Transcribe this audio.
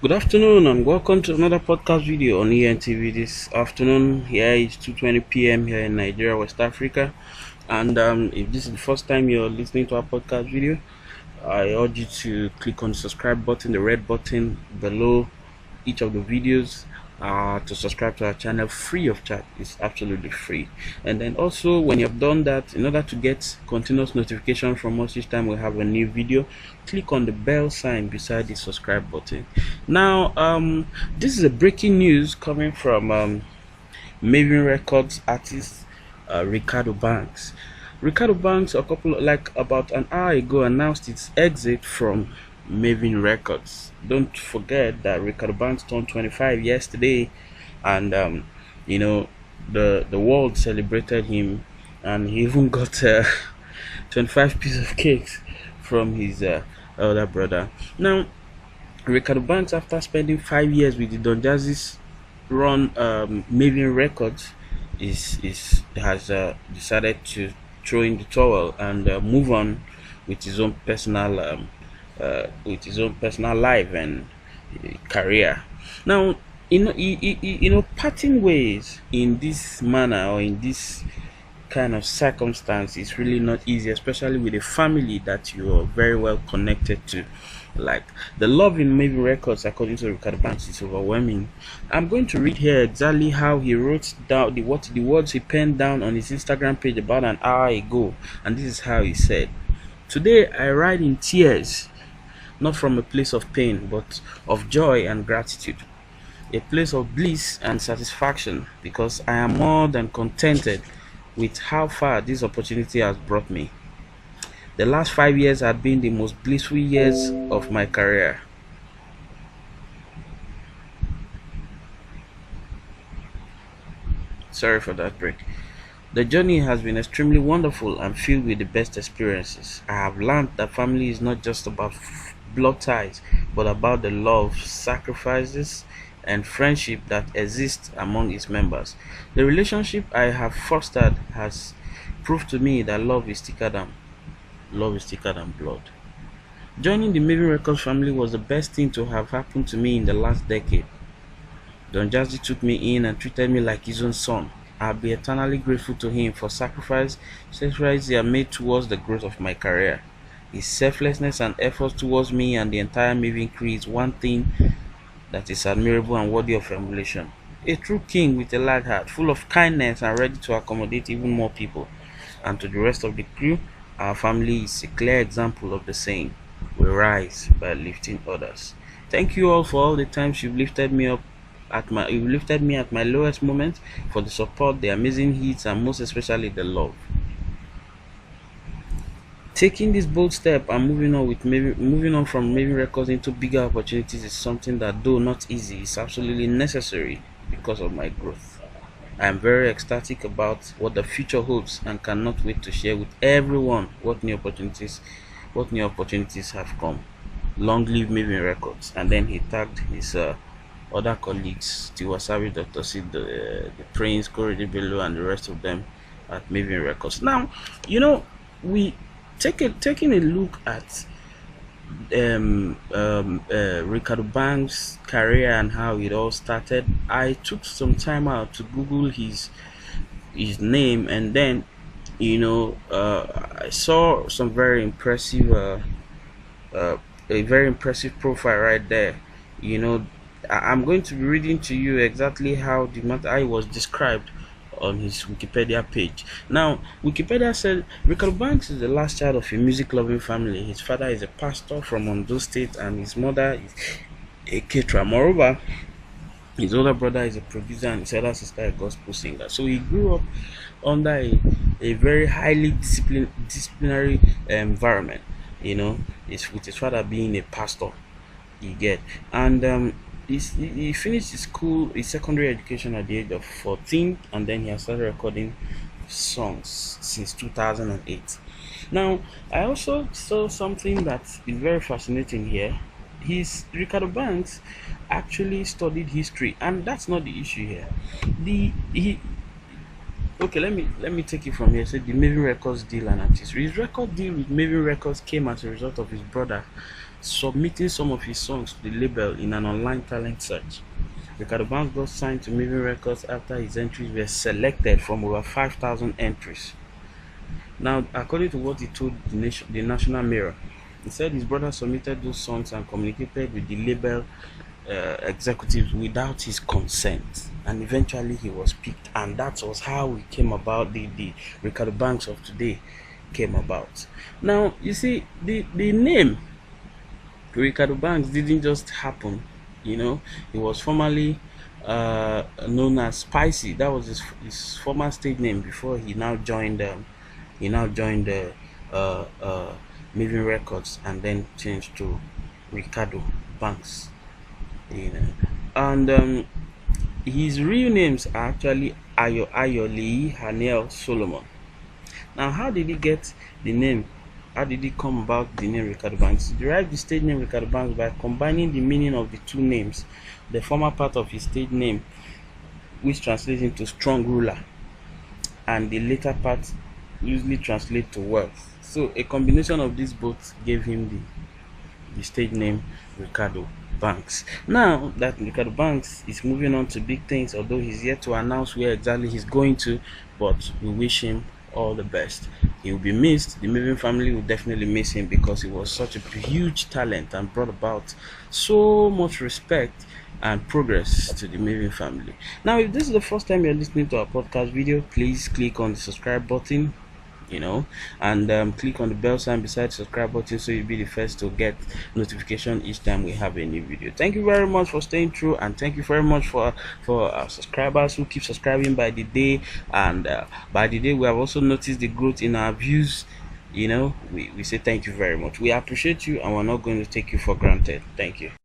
Good afternoon and welcome to another podcast video on ENTV this afternoon. Here is 2:20 p.m. here in Nigeria, West Africa. And if this is the first time you're listening to our podcast video, I urge you to click on the subscribe button, the red button below each of the videos, to subscribe to our channel free of charge. It's absolutely free. And then also, when you've done that, in order to get continuous notification from us each time we have a new video, click on the bell sign beside the subscribe button. Now this is a breaking news coming from Marvin Records artist Reekado Banks. Reekado Banks about an hour ago announced its exit from Marvin Records. Don't forget that Reekado Banks turned 25 yesterday, and the world celebrated him, and he even got 25 pieces of cakes from his elder brother. Now, Reekado Banks, after spending 5 years with the Don Jazzy'S run Marvin Records, has decided to throw in the towel and move on with his own personal life and career. Now, parting ways in this manner or in this kind of circumstance is really not easy, especially with a family that you are very well connected to. Like, the love in Marvin Records, according to Reekado Banks, is overwhelming. I'm going to read here exactly how he wrote down the words he penned down on his Instagram page about an hour ago, and this is how he said: "Today I ride in tears, not from a place of pain, but of joy and gratitude, a place of bliss and satisfaction, because I am more than contented with how far this opportunity has brought me. The last 5 years had been the most blissful years of my career. Sorry for that break. The journey has been extremely wonderful and filled with the best experiences. I have learned that family is not just about blood ties, but about the love, sacrifices, and friendship that exists among its members. The relationship I have fostered has proved to me that love is thicker than blood. Joining the Marvin Records family was the best thing to have happened to me in the last decade. Don Jazzy took me in and treated me like his own son. I'll be eternally grateful to him for sacrifices he had made towards the growth of my career. His selflessness and efforts towards me and the entire Marvin crew is one thing that is admirable and worthy of emulation. A true king with a large heart, full of kindness and ready to accommodate even more people. And to the rest of the crew, our family is a clear example of the saying, we rise by lifting others. Thank you all for all the times you've lifted me at my lowest moments, for the support, the amazing hits, and most especially the love. Taking this bold step and moving on from Marvin Records into bigger opportunities is something that, though not easy, is absolutely necessary because of my growth. I am very ecstatic about what the future holds and cannot wait to share with everyone what new opportunities have come. Long live Marvin Records." And then he tagged his other colleagues, Tiwasabi, Dr. Sid, the Prince, Corey Bello, and the rest of them at Marvin Records. Now, we taking a look at Reekado Banks' career and how it all started. I took some time out to Google his name, and then I saw some very impressive a very impressive profile right there. I'm going to be reading to you exactly how the matter was described on his Wikipedia page. Now, Wikipedia said Reekado Banks is the last child of a music-loving family. His father is a pastor from Ondo State, and his mother is a caterer. Moreover, his older brother is a producer, and his elder sister a gospel singer. So he grew up under a very highly disciplinary environment. It's with his father being a pastor. You get, and he finished his secondary education at the age of 14, and then he has started recording songs since 2008. Now, I also saw something that is very fascinating here. Reekado Banks actually studied history, and that's not the issue here. Okay, let me take it from here. So the Marvin Records deal and artist. His record deal with Marvin Records came as a result of his brother submitting some of his songs to the label in an online talent search. Reekado Banks got signed to Marvin Records after his entries were selected from over 5,000 entries. Now, according to what he told the National Mirror, he said his brother submitted those songs and communicated with the label executives without his consent, and eventually he was picked, and that was how it came about. The Reekado Banks of today came about. Now, you see, the name Reekado Banks didn't just happen. He was formerly known as Spicy. That was his former stage name before he now joined Marvin Records, and then changed to Reekado Banks. And his real names are actually Ayoli Haniel Solomon. Now, how did he get the name? How did he come about the name Reekado Banks? He derived the stage name Reekado Banks by combining the meaning of the two names. The former part of his stage name, which translates into strong ruler, and the later part usually translates to wealth. So a combination of these both gave him the stage name Reekado Banks. Now that Reekado Banks is moving on to big things, although he's yet to announce where exactly he's going to, but we wish him all the best. He will be missed. The Marvin family will definitely miss him because he was such a huge talent and brought about so much respect and progress to the Marvin family. Now, if this is the first time you're listening to our podcast video, please click on the subscribe button, and click on the bell sign beside the subscribe button so you'll be the first to get notification each time we have a new video. Thank you very much for staying through, and thank you very much for our subscribers who keep subscribing by the day. And by the day, we have also noticed the growth in our views. We say thank you very much. We appreciate you, and we're not going to take you for granted. Thank you.